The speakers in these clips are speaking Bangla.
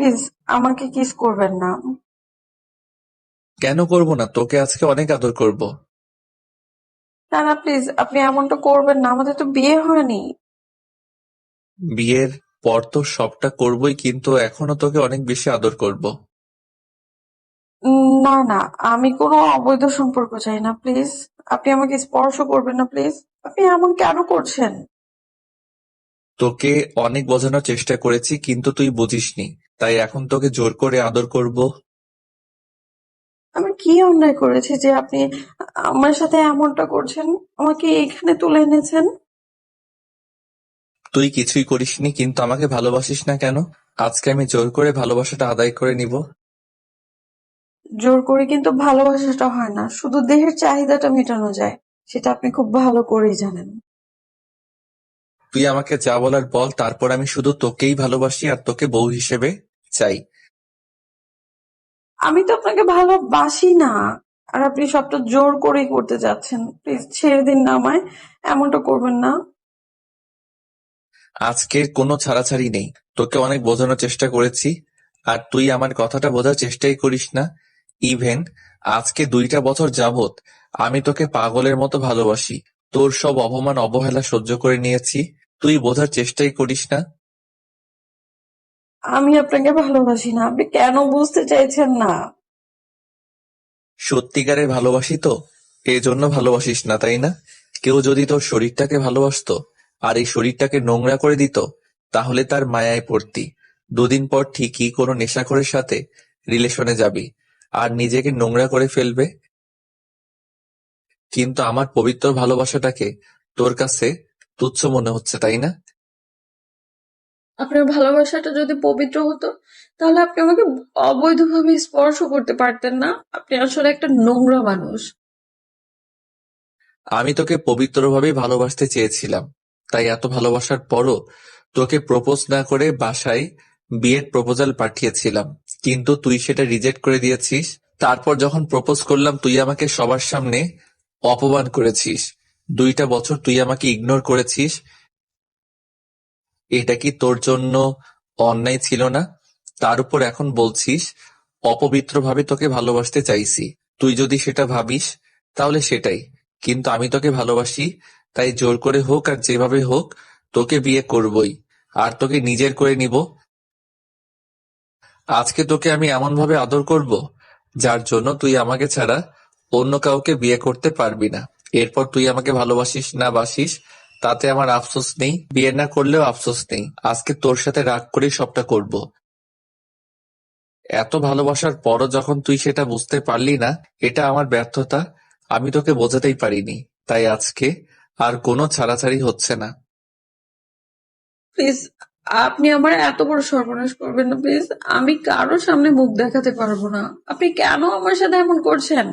প্লিজ আমাকে কিস করবেন না। কেন করব না? তোকে আজকে অনেক আদর করব। না না প্লিজ, আপনি এমনটা করবেন না, আমাদের তো বিয়ে হয়নি। বিয়ের পর তো সবটা করবই, কিন্তু এখনো তোকে অনেক বেশি আদর করব। না না, আমি কোনো অবৈধ সম্পর্ক চাই না প্লিজ। আপনি আমাকে স্পর্শ করবেন না প্লিজ। আপনি এমন কেন করছেন? তোকে অনেক বোঝানোর চেষ্টা করেছি, কিন্তু তুই বুঝিসনি। তাই এখন তোকে জোর করে আদর করব। আমি কি অন্যায় করেছি যে আপনি আমার সাথে এমনটা করছেন, আমাকে এখানে তুলে এনেছেন? তুই কিছুই করিসনি, কিন্তু আমাকে ভালোবাসিস না কেন? আজকে আমি জোর করে ভালোবাসাটা আদায় করে নিব। জোর করে কিন্তু ভালোবাসাটা হয় না, শুধু দেহের চাহিদাটা মেটানো যায়। সেটা আপনি খুব ভালো করেই জানেন। তুই আমাকে যা বলার বল, তারপর আমি শুধু তোকেই ভালোবাসি আর তোকে বউ হিসেবে চাই। আমি তো আপনাকে ভালোবাসি না, আর আপনি সবটা জোর করেই করতে যাচ্ছেন। প্লিজ ছেড়ে দিন না আমায়, এমনটা করবেন না। আজকের কোনো ছাড়াছাড়ি নেই। তোকে অনেক বোঝানোর চেষ্টা করেছি, আর তুই আমার কথাটা বোঝার চেষ্টাই করিস না। ইভেন আজকে 2টা বছর যাবত আমি তোকে পাগলের মতো ভালোবাসি। তোর সব অপমান অবহেলা সহ্য করে নিয়েছি, তুই বোঝার চেষ্টাই করিস না। আমি আপনাকে ভালোবাসি না, আপনি কেন বুঝতে চাইছেন না? সত্যিকারের ভালোবাসি তো, এজন্য ভালোবাসিস না, তাই না? কেউ যদি তোর শরীরটাকে ভালোবাসতো আর এই শরীরটাকে নোংরা করে দিত, তাহলে তার মায়ায় পড়তি। 2 দিন পর ঠিকই কোনো নেশাখোরের সাথে রিলেশনে যাবি আর নিজেকে নোংরা করে ফেলবে। কিন্তু আমার পবিত্র ভালোবাসাটাকে তোর কাছে তুচ্ছ মনে হচ্ছে, তাই না? আপনার ভালোবাসাটা যদি পবিত্র হতো, তাহলে আপনি আমাকে অবৈধভাবে স্পর্শ করতে পারতেন না। আপনি আসলে একটা নোংরা মানুষ। আমি তোকে পবিত্রভাবেই ভালোবাসতে চেয়েছিলাম, তাই এত ভালোবাসার পরও তোকে প্রপোজ না করে বাসায় বিয়ের প্রপোজাল পাঠিয়েছিলাম, কিন্তু তুই সেটা রিজেক্ট করে দিয়েছিস। তারপর যখন প্রপোজ করলাম, তুই আমাকে সবার সামনে অপমান করেছিস। 2টা বছর তুই আমাকে ইগনোর করেছিস। এটা কি তোর জন্য অন্যায় ছিল না? তার উপর এখন বলছিস অপবিত্রভাবে তোকে ভালোবাসতে চাইছি। তুই যদি সেটা ভাবিস তাহলে সেটাই, কিন্তু আমি তোকে ভালোবাসি। তাই জোর করে হোক আর যেভাবে হোক তোকে বিয়ে করবই, আর তোকে নিজের করে নিব। আজকে তোকে আমি এমন ভাবে আদর করব যার জন্য তুই আমাকে ছাড়া অন্য কাউকে বিয়ে করতে পারবি না। এরপর তুই আমাকে ভালোবাসিস না বাসিস তাতে আমার আফসোস নেই, বিয়ে না করলেও আফসোস নেই। আজকে তোর সাথে রাগ করেই সবটা করব। এত ভালোবাসার পরও যখন তুই সেটা বুঝতে পারলি না, এটা আমার ব্যর্থতা। আমি তোকে বোঝাতেই পারিনি। তাই আজকে আর কোনো ছাড়াছাড়ি হচ্ছে না। প্লিজ, আপনি আমার এত বড় সর্বনাশ করবেন না প্লিজ। আমি কারোর সামনে মুখ দেখাতে পারবো না। আপনি কেন আমার সাথে এমন করছেন?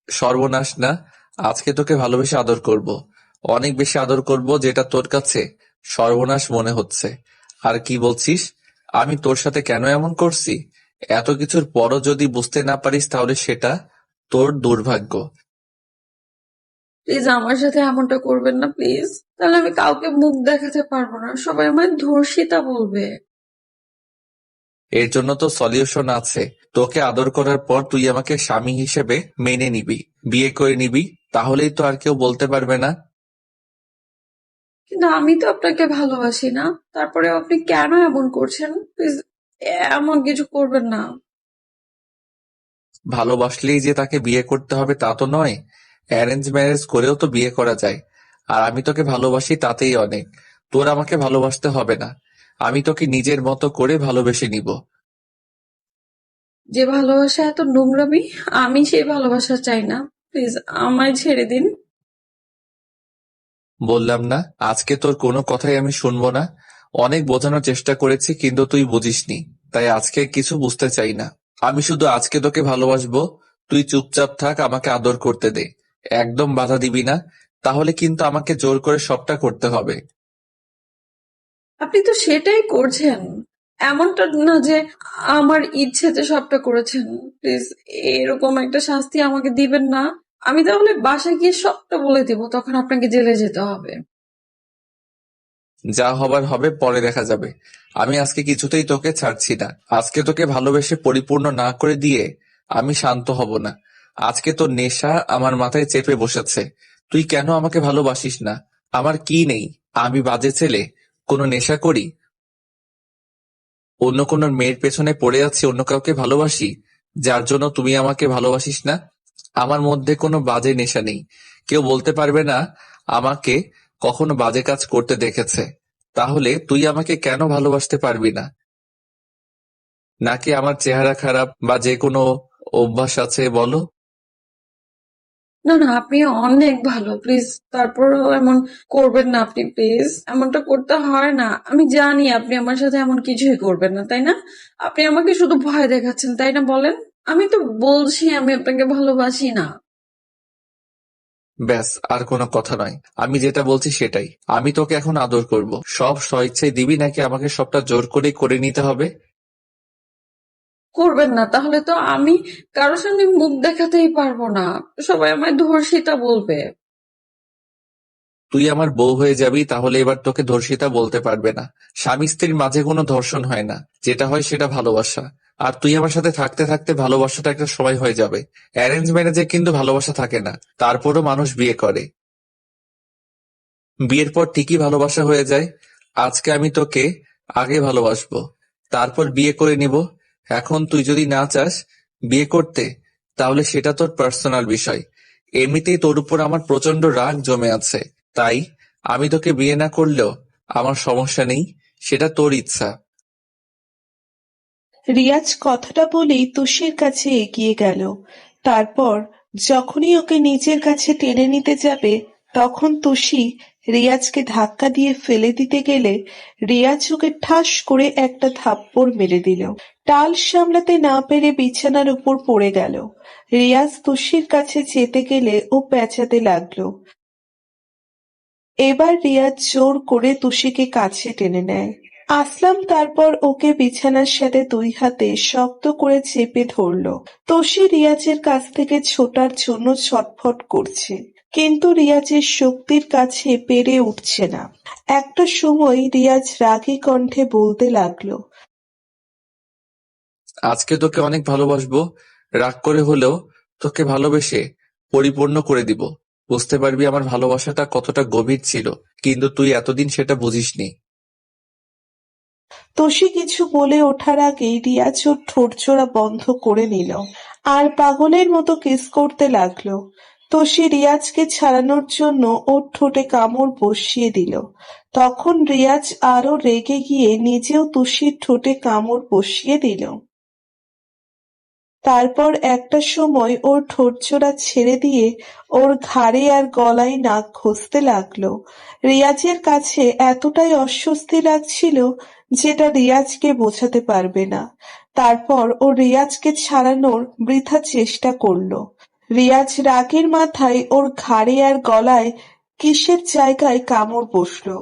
সর্বনাশ না, আজকে তোকে ভালোবেসে আদর করব। অনেক বেশি আদর করব, যেটা তোর কাছে সর্বনাশ মনে হচ্ছে। আর কি বলছিস? আমি তোর সাথে কেন এমন করছি? এত কিছুর পরও যদি বুঝতে না পারিস তাহলে সেটা তোর দুর্ভাগ্য। প্লিজ আমার সাথে এমনটা করবেন না প্লিজ। তাহলে আমি কাউকে মুখ দেখাতে পারবো না, সবাই আমায় ধর্ষিতা বলবে। এর জন্য তো সলিউশন আছে। তোকে আদর করার পর তুই আমাকে স্বামী হিসেবে মেনে নিবি, বিয়ে করে নিবি, তাহলেই তো আর কেউ বলতে পারবে না। কিন্তু আমি তো আপনাকে ভালোবাসি না, তারপরে আপনি কেন এমন করছেন? প্লিজ এমন কিছু করবেন না। ভালোবাসলেই যে তাকে বিয়ে করতে হবে তা তো নয়। অ্যারেঞ্জ ম্যারেজ করেও তো বিয়ে করা যায়। আর আমি তোকে ভালোবাসি, তাতেই অনেক। তোর আমাকে ভালোবাসতে হবে না, আমি তোকে নিজের মতো করে ভালোবেসে নিব। যে ভালোবাসা এত নোংরামি, আমি সেই ভালোবাসা চাই না। প্লিজ আমায় ছেড়ে দিন। বললাম না, আজকে তোর কোনো কথাই আমি শুনবো না। অনেক বোঝানোর চেষ্টা করেছি, কিন্তু তুই বুঝিসনি। তাই আজকে কিছু বুঝতে চাই না। আমি শুধু আজকে তোকে ভালোবাসবো। তুই চুপচাপ থাক, আমাকে আদর করতে দে। একদম বাধা দিবি না, তাহলে কিন্তু আমাকে জোর করে সবটা করতে হবে। আপনি তো সেটাই করছেন। এমনটা না যে আমার ইচ্ছেতে সবটা করেছেন। প্লিজ এরকম একটা শাস্তি আমাকে দিবেন না। আমি তাহলে বাসায় গিয়ে সবটা বলে দিব, তখন আপনাকে জেলে যেতে হবে। যা হবার হবে, পরে দেখা যাবে। আমি আজকে কিছুতেই তোকে ছাড়ছি না। আজকে তোকে ভালোবেসে পরিপূর্ণ না করে দিয়ে আমি শান্ত হব না। আজকে তোর নেশা আমার মাথায় চেপে বসেছে। তুই কেন আমাকে ভালোবাসিস না? আমার কি নেই? আমি বাজে ছেলে? কোনো নেশা করি? অন্য কোনো মেয়ের পেছনে পড়ে আছি, অন্য কাউকে ভালোবাসি, যার জন্য তুমি আমাকে ভালোবাসিস না? আমার মধ্যে কোনো বাজে নেশা নেই। কেউ বলতে পারবে না আমাকে কখনো বাজে কাজ করতে দেখেছে। তাহলে তুই আমাকে কেন ভালোবাসতে পারবি না? নাকি আমার চেহারা খারাপ বা যে কোনো অভ্যাস আছে, বলো? না না, আপনি অনেক ভালো, প্লিজ। তারপরও এমন করবেন না আপনি, প্লিজ। এমনটা করতে হয় না। আমি জানি আপনি আমার সাথে এমন কিছুই করবেন না, তাই না? আপনি আমাকে শুধু ভয় দেখাচ্ছেন, তাই না? বলেন। আমি তো বলছি আমি আপনাকে ভালোবাসি না। ব্যাস, আর কোনো কথা নয়। আমি যেটা বলছি সেটাই। আমি তোকে এখন আদর করব। সব স্বইচ্ছায় দিবি নাকি আমাকে সবটা জোর করেই করে নিতে হবে? করবেন না, তাহলে তো আমি কারোর সামনে মুখ দেখাতেই পারবো না। সবাই আমায় ধর্ষিতা বলবে। তুই আমার বউ হয়ে যাবি, তাহলে এবার তোকে ধর্ষিতা বলতে পারবে না। স্বামী স্ত্রীর মাঝে কোনো ধর্ষণ হয় না। যেটা হয় সেটা ভালোবাসা। আর তুই আমার সাথে থাকতে থাকতে ভালোবাসাটা একটা সময় হয়ে যাবে। অ্যারেঞ্জ ম্যারেজে কিন্তু ভালোবাসা থাকে না, তারপরও মানুষ বিয়ে করে। বিয়ের পর ঠিকই ভালোবাসা হয়ে যায়। আজকে আমি তোকে আগে ভালোবাসবো, তারপর বিয়ে করে নিব। এখন তুই যদি না চাস বিয়ে করতে, তাহলে সেটা তোর পার্সোনাল বিষয়। এমনিতেই তোর উপর আমার প্রচন্ড রাগ জমে আছে। তাই আমি তোকে বিয়ে না করলেও আমার সমস্যা নেই, সেটা তোর ইচ্ছা। রিয়াজ কথাটা বলেই তুষির কাছে এগিয়ে গেল। তারপর যখনই ওকে নিজের কাছে টেনে নিতে যাবে, তখন তুষি রিয়াজকে ধাক্কা দিয়ে ফেলে দিতে গেলে রিয়াজ ওকে ঠাস করে একটা থাপ্পড় মেরে দিল। টাল সামলাতে না পেরে বিছানার উপর পড়ে গেল। রিয়াজ তুষির কাছে যেতে গেলে ও পেঁচাতে লাগলো। এবার রিয়াজ জোর করে তুষিকে কাছে টেনে নেয়। আসলাম তারপর ওকে বিছানার সাথে দুই হাতে শক্ত করে চেপে ধরল। তোষি রিয়াজের কাছ থেকে ছোটার জন্য ছটফট করছে, কিন্তু রিয়াজের শক্তির কাছে পেরে উঠছে না। একটা সময় রিয়াজ রাগী কণ্ঠে বলতে লাগলো, আজকে তোকে অনেক ভালোবাসবো। রাগ করে হলেও তোকে ভালোবেসে পরিপূর্ণ করে দিব। বুঝতে পারবি আমার ভালোবাসাটা কতটা গভীর ছিল, কিন্তু তুই এতদিন সেটা বুঝিসনি। তোষি কিছু বলে ওঠার আগেই রিয়াজ ওর ঠোঁটজোড়া বন্ধ করে নিল আর পাগলের মতো কিস করতে লাগলো। তোষি রিয়াজকে ছাড়ানোর জন্য ওর ঠোঁটে কামড় বসিয়ে দিল। তখন রিয়াজ আরো রেগে গিয়ে নিজেও তুষির ঠোঁটে কামড় বসিয়ে দিল। তারপর একটা সময় ওর ঠোঁটজোড়া ছেড়ে দিয়ে ওর ঘাড়ে আর গলায় নাক ঘষতে লাগলো। রিয়াজের কাছে এতটাই অস্বস্তি লাগছিল যেটা রিয়াজকে বোঝাতে পারবে না। তারপর ও রিয়াজকে ছাড়ানোর বৃথা চেষ্টা করলো। রিয়াজ রাগের মাথায় ওর ঘাড়ে আর গলায় কিসের জায়গায় কামড় বসলো,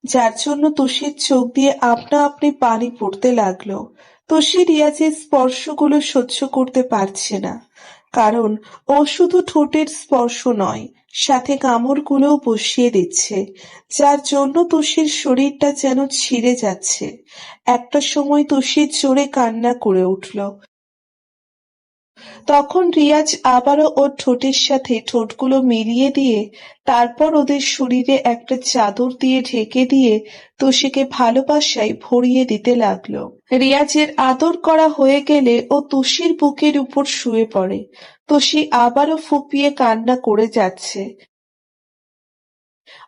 যার জন্য তুষির চোখ দিয়ে আপনা আপনি পানি পড়তে লাগলো। তুষি রিয়াজের স্পর্শগুলো সহ্য করতে পারছে না, কারণ ও শুধু ঠোঁটের স্পর্শ নয়, সাথে কামড়গুলোও বসিয়ে দিচ্ছে, যার জন্য তুষির শরীরটা যেন ছিঁড়ে যাচ্ছে। একটা সময় তুষি জোরে কান্না করে উঠল। তখন রিয়াজ আবারও ওর ঠোঁটের সাথে ঠোঁটগুলো মিলিয়ে দিয়ে তারপর ওদের শরীরে একটা চাদর দিয়ে ঢেকে দিয়ে তুষিকে ভালোবাসায় ভরিয়ে দিতে লাগলো। রিয়াজের আদর করা হয়ে গেলে ও তুষির বুকের উপর শুয়ে পড়ে। তুষি আবারও ফুঁপিয়ে কান্না করে যাচ্ছে।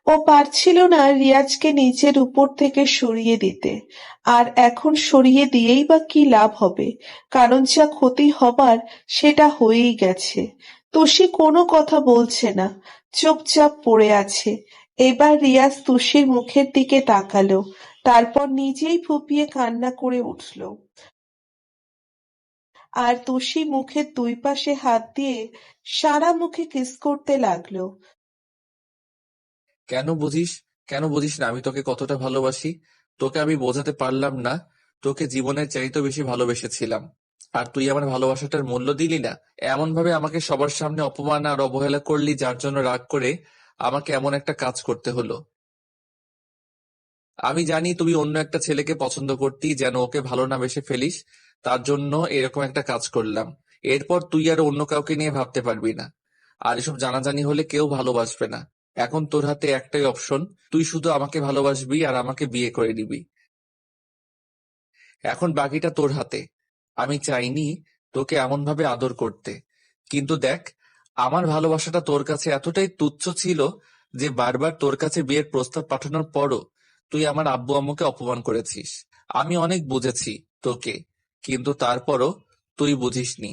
ও পারছিল না রিয়াজকে নিজের উপর থেকে সরিয়ে দিতে। আর এখন সরিয়ে দিয়েই বা কি লাভ হবে, কারণ যা ক্ষতি হবার সেটা হয়েই গেছে। তুষি কোনো কথা বলছে না, চুপচাপ পড়ে আছে। এবার রিয়াজ তুষির মুখের দিকে তাকালো, তারপর নিজেই ফুঁপিয়ে কান্না করে উঠল। আর তুষি মুখের দুই পাশে হাত দিয়ে সারা মুখে কিস করতে লাগলো। কেন বুঝিস কেন বুঝিস না আমি তোকে কতটা ভালোবাসি? তোকে আমি বোঝাতে পারলাম না। তোকে জীবনের চাইতেও বেশি ভালোবেসেছিলাম। আর তুই আমার ভালোবাসাটার মূল্য দিলি না। এমন ভাবে আমাকে সবার সামনে অপমান আর অবহেলা করলি, যার জন্য রাগ করে আমাকে এমন একটা কাজ করতে হলো। আমি জানি তুই অন্য একটা ছেলেকে পছন্দ করতি, যেন ওকে ভালো না বেসে ফেলিস, তার জন্য এরকম একটা কাজ করলাম। এরপর তুই আর অন্য কাউকে নিয়ে ভাবতে পারবি না। আর এসব জানাজানি হলে কেউ ভালোবাসবে না। এখন তোর হাতে একটাই অপশন, তুই শুধু আমাকে ভালোবাসবি আর আমাকে বিয়ে করে নিবি। এখন বাকিটা তোর হাতে। আমি চাইনি তোকে এমনভাবে আদর করতে, কিন্তু দেখ, আমার ভালোবাসাটা তোর কাছে এতটাই তুচ্ছ ছিল যে বারবার তোর কাছে বিয়ের প্রস্তাব পাঠানোর পরও তুই আমার আব্বু আম্মুকে অপমান করেছিস। আমি অনেক বুঝেছি তোকে, কিন্তু তারপরও তুই বুঝিসনি।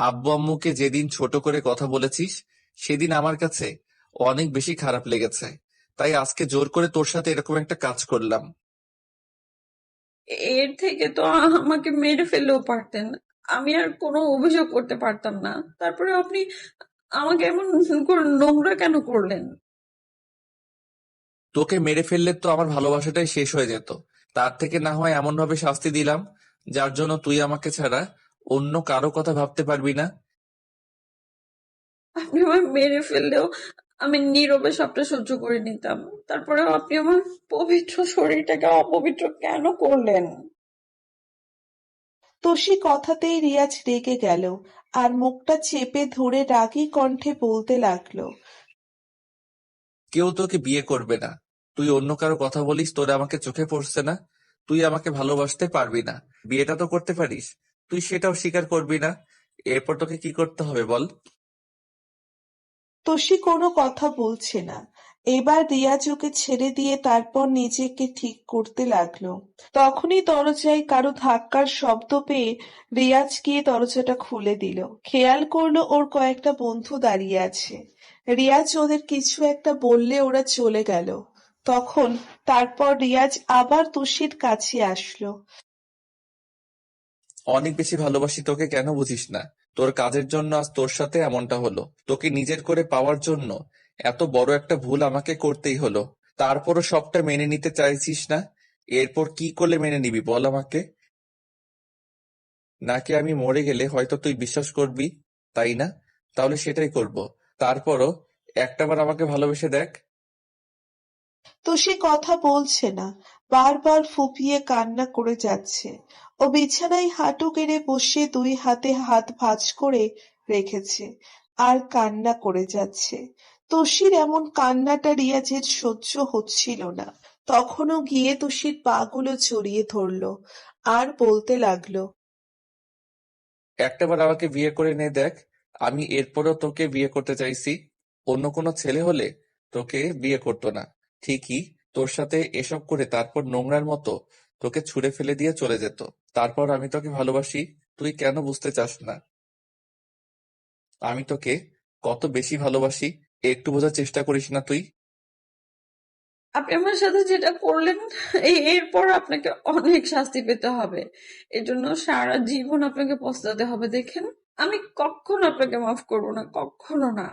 আব্বু আম্মুকে যেদিন ছোট করে কথা বলেছিস, সেদিন আমার কাছে অনেক বেশি খারাপ লেগেছে। তাই আজকে জোর করে তোর সাথে এরকম একটা কাজ করলাম। এর থেকে তো আমাকে মেরে ফেললেও পারতেন, আমি আর কোনো অভিযোগ করতে পারতাম না। তারপরে আপনি আমাকে এমন করে নোংরা কেন করলেন? তোকে মেরে ফেললে তো আমার ভালোবাসাটাই শেষ হয়ে যেত। তার থেকে না হয় এমন ভাবে শাস্তি দিলাম যার জন্য তুই আমাকে ছাড়া অন্য কারো কথা ভাবতে পারবি না। আপনি আমায় মেরে ফেললেও আমি নীরবে সবটা সহ্য করে নিতাম। তারপরেও আপনি আমার পবিত্র শরীরটাকে অপবিত্র কেন করলেন? তোষি কথাতেই রিয়াজ রেগে গেল আর মুখটা চেপে ধরে রাগী কণ্ঠে বলতে লাগলো। কেউ তোকে বিয়ে করবে না। তুই অন্য কারো কথা বলিস, তোর আমাকে চোখে পড়ছে না? তুই আমাকে ভালোবাসতে পারবি না, বিয়েটা তো করতে পারিস। তুই সেটাও স্বীকার করবি না। এরপর তোকে কি করতে হবে বল? তোষি কোনো কথা বলছে না। এবার রিয়াজ ওকে ছেড়ে দিয়ে তারপর নিজেকে ঠিক করতে লাগলো। তখনই দরজায় কারো ধাক্কার শব্দ পেয়ে রিয়াজ গিয়ে দরজাটা খুলে দিল। খেয়াল করলো ওর কয়েকটা বন্ধু দাঁড়িয়ে আছে। রিয়াজ ওদের কিছু একটা বললে ওরা চলে গেল। তখন তারপর রিয়াজ আবার তোষির কাছে আসলো। অনেক বেশি ভালোবাসি তোকে, কেন বুঝিস না? তোর কাজের জন্য আজ তোর সাথে এমনটা হলো। তোকে নিজের করে পাওয়ার জন্য এত বড় একটা ভুল আমাকে করতেই হলো। তারপরও সবটা মেনে নিতে চাইছিস না। এরপর কি করলে মেনে নিবি বল আমাকে? নাকি আমি মরে গেলে হয়তো তুই বিশ্বাস করবি, তাই না? তাহলে সেটাই করব। তারপরও একটাবার আমাকে ভালোবেসে দেখ। তো সে কথা বলছে না, বারবার ফুঁপিয়ে কান্না করে যাচ্ছে। ও বিছানায় হাঁটু গেড়ে বসে দুই হাতে হাত ভাঁজ করে রেখেছে আর কান্না করে যাচ্ছে। তোষির এমন কান্নাটা রিয়াজের সহ্য হচ্ছিল না। তখনও গিয়ে তোষির পা গুলো জড়িয়ে ধরলো আর বলতে লাগলো। একটাবার আমাকে বিয়ে করে নে দেখ। আমি এরপরও তোকে বিয়ে করতে চাইছি। অন্য কোনো ছেলে হলে তোকে বিয়ে করতো না। ঠিকই তোর সাথে এসব করে তারপর নোংরার মতো তোকে ছুঁড়ে ফেলে দিয়ে চলে যেত। তারপর আমি তোকে ভালোবাসি, তুই কেন বুঝতে চাস না? আমি তোকে কত বেশি ভালোবাসি, একটু বোঝার চেষ্টা করিস না তুই? আপনি আমার সাথে যেটা করলেন, এরপর আপনাকে অনেক শাস্তি পেতে হবে। এর জন্য সারা জীবন আপনাকে পস্তাতে হবে। দেখেন, আমি কখনো আপনাকে মাফ করবো না, কখনো না।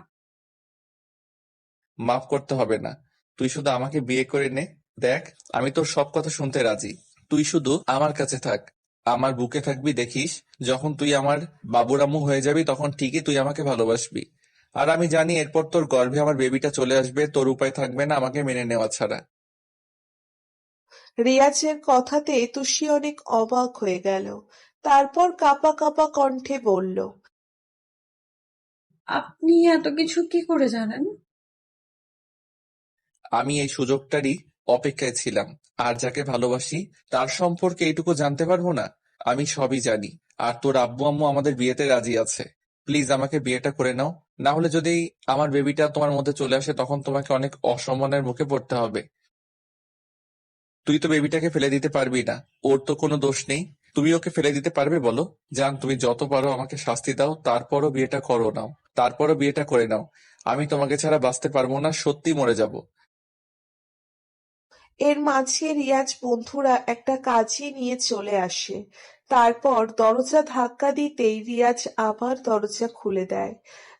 মাফ করতে হবে না, তুই শুধু আমাকে বিয়ে করে নে। দেখ, আমি তোর সব কথা শুনতে রাজি। তুই শুধু আমার কাছে থাক, আমার বুকে থাকবি। দেখিস, যখন তুই আমার বাবুরাম্মু হয়ে যাবি তখন ঠিকই তুই আমাকে ভালোবাসবি। আর আমি জানি এরপর তোর গর্ভে আমার বেবিটা চলে আসবে, তোর উপায় থাকবে না আমাকে মেনে নেওয়া ছাড়া। রিয়াজের কথাতে তুষি অনেক অবাক হয়ে গেল। তারপর কাঁপা কাঁপা কণ্ঠে বলল। আপনি এত কিছু কি করে জানেন? আমি এই সুযোগটারই অপেক্ষায় ছিলাম। আর যাকে ভালোবাসি তার সম্পর্কে এইটুকু জানতে পারবো না? আমি সবই জানি। আর তোর আব্বু আম্মু আমাদের বিয়েতে রাজি আছে। প্লিজ আমাকে বিয়েটা করে নাও। না হলে যদি আমার বেবিটা তোমার মধ্যে চলে আসে তখন তোমাকে অনেক অসম্মানের মুখে পড়তে হবে। তুই তো বেবিটাকে ফেলে দিতে পারবি না, ওর তো কোনো দোষ নেই। তুমি ওকে ফেলে দিতে পারবে বলো? জান, তুমি যত পারো আমাকে শাস্তি দাও, তারপরও বিয়েটা করো নাও। তারপরও বিয়েটা করে নাও। আমি তোমাকে ছাড়া বাঁচতে পারবো না, সত্যি মরে যাব। এর মাঝে রিয়াজ বন্ধুরা একটা কাজে নিয়ে চলে আসে। তারপর দরজা ধাক্কা দিতেই রিয়াজ আবার দরজা খুলে দেয়।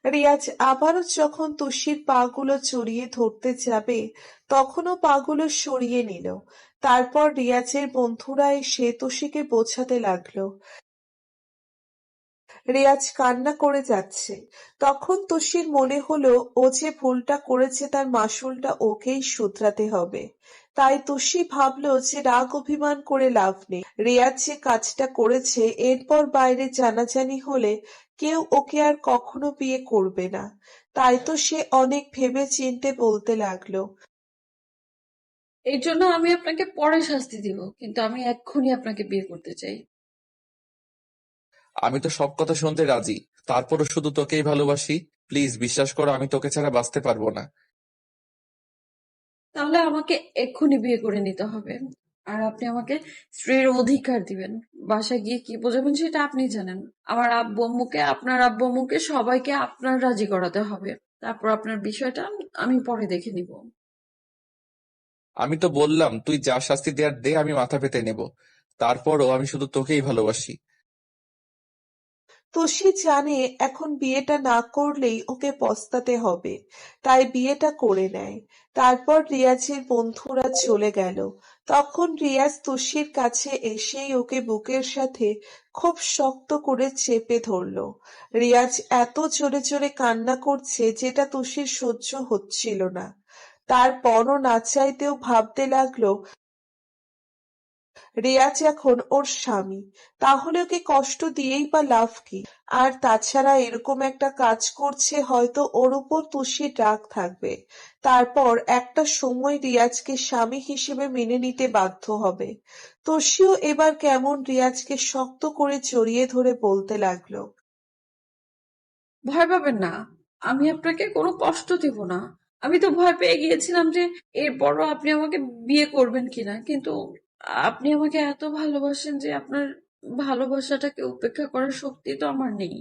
রিয়াজ আবারও যখন তুষির পা গুলো জড়িয়ে ধরতে যাবে তখনও পা গুলো সরিয়ে নিল। তারপর রিয়াজের বন্ধুরা এসে তুষিকে বোঝাতে লাগলো। রেয়াজ কান্না করে যাচ্ছে। তখন তুষির মনে হলো ও যে ভুলটা করেছে তার মাসুলটা ওকেই শুধরাতে হবে। তাই তুষি ভাবলো যে রাগ অভিমান করে লাভ নেই। রেয়াজ যে কাজটা করেছে এরপর বাইরে জানাজানি হলে কেউ ওকে আর কখনো বিয়ে করবে না। তাই তো সে অনেক ভেবে চিন্তে বলতে লাগলো, এই জন্য আমি আপনাকে পরে শাস্তি দিব, কিন্তু আমি এক্ষুনি আপনাকে বিয়ে করতে চাই। আমি তো সব কথা শুনতে রাজি, তারপরও শুধু তোকেই ভালোবাসি। প্লিজ বিশ্বাস করো, আমি তোকে ছাড়া বাঁচতে পারবো না। তাহলে আমাকে এক্ষুনি বিয়ে করে নিতে হবে। আর আপনি আমাকে স্ত্রীর অধিকার দিবেন। বাসায় গিয়ে কি বোঝাবেন সেটা আপনি জানেন। আমার আব্বু আম্মুকে, আপনার আব্বু আম্মুকে, সবাইকে আপনার রাজি করাতে হবে। তারপর আপনার বিষয়টা আমি পরে দেখে নিব। আমি তো বললাম তুই যা শাস্তি দেয়ার দে, আমি মাথা পেতে নেব। তারপরও আমি শুধু তোকেই ভালোবাসি। তুষি জানে এখন বিয়েটা না করলেই ওকে পস্তাতে হবে, তাই বিয়েটা করে নেয়। তারপর রিয়াজের বন্ধুরা চলে গেল। তখন রিয়াজ তুষির কাছে এসেই ওকে বুকের সাথে খুব শক্ত করে চেপে ধরলো। রিয়াজ এত জোরে জোরে কান্না করছে যেটা তুষির সহ্য হচ্ছিল না। তারপরও না চাইতেও ভাবতে লাগলো রেয়াজ এখন ওর স্বামী, তাহলে ওকে কষ্ট দিয়েই বা লাভ কি? আর তাছাড়া এরকম একটা কাজ করছে হয়তো ওর উপর তুষির রাগ থাকবে। তারপর একটা সময় রিয়াজকে স্বামী হিসেবে মেনে নিতে বাধ্য হবে। তুষিও এবার কেমন রিয়াজকে শক্ত করে জড়িয়ে ধরে বলতে লাগলো, ভয় পাবেন না, আমি আপনাকে কোনো কষ্ট দেব না। আমি তো ভয় পেয়ে গিয়েছিলাম যে এরপরও আপনি আমাকে বিয়ে করবেন কিনা, কিন্তু আপনি আমাকে এত ভালোবাসেন যে আপনার ভালোবাসাটাকে উপেক্ষা করার শক্তি তো আমার নেই।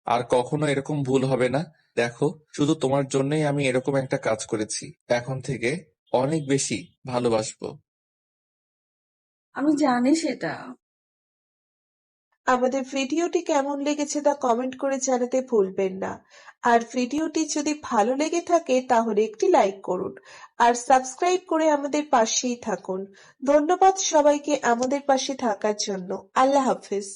আর কখনো এরকম ভুল হবে না। দেখো, শুধু তোমার জন্যই আমি এরকম একটা কাজ করেছি। এখন থেকে অনেক বেশি ভালোবাসবো। আমি জানি সেটা। আমাদের ভিডিওটি কেমন লেগেছে তা কমেন্ট করে জানাতে ভুলবেন না। আর ভিডিওটি যদি ভালো লেগে থাকে তাহলে একটি লাইক করুন আর সাবস্ক্রাইব করে আমাদের পাশেই থাকুন। ধন্যবাদ সবাইকে আমাদের পাশে থাকার জন্য। আল্লাহ হাফেজ।